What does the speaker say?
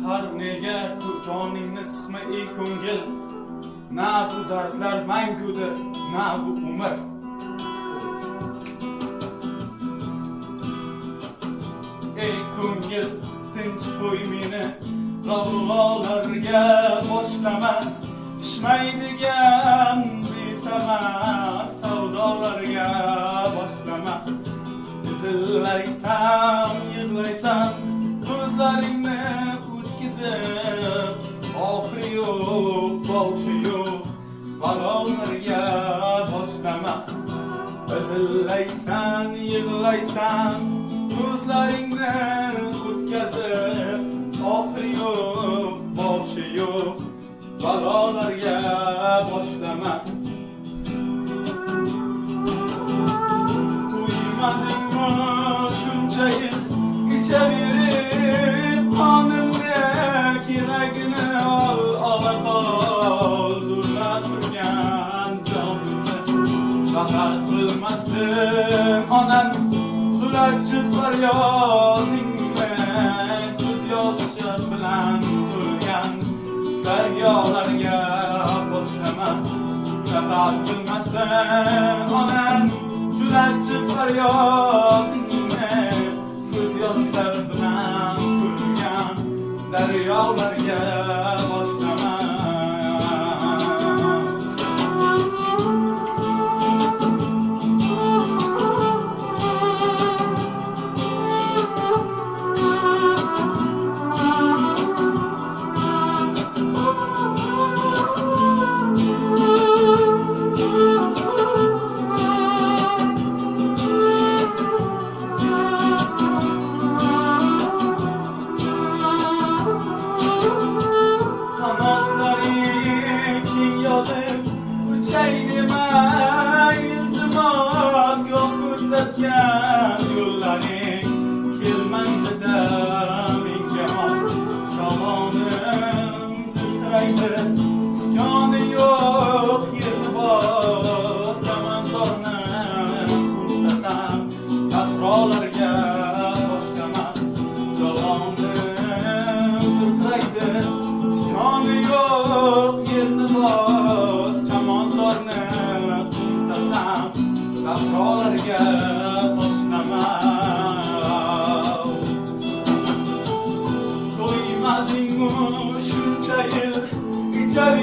har nega joningni siqma ey ko'ngil. Na bu dardlar mangudir, na bu umr. Ey ko'ngil, tinch qo'y meni, g'avg'olarga boshlama. Pishmaydigan besamar savdolarga boshlama. Izillaysan, yig'laysan, so'zlaringni o'tkazib, oxiri yo'q, boshi yo'q, balolarga boshlama. Izillaysan, yig'laysan, so'zlaringni o'tkazib, oxiri yo'q, boshi yo'q, balolarga boshlama. To'ymadingmi shuncha yil ichaverib, qonimni keragini ola qol. Zo'rlab turgan jonimni faqat bilmasin onam, zulachchiq faryodingni ko'z yoshi bilan to'lgan daryolarga boshlama. Faqat bilmasin onam, zulachchiq faryodingni ko'z yoshlar bilan to'lgan daryolarga boshlama. Uchay demay iltimos, goh ko'rsatgan yo'llaring kelmaydi-da menga mos. Tomonim zilqiraydi, tikoni yo'q yerni bos. Kamanzorni ko'rsatam, sahrolarga boshlama. Tomonim zilqiraydi, tikoni yo'q yerni bos. Kamanzorni ko'rsatam, sahrolarga boshlama. To'ymadingmi shuncha yil ichaverib,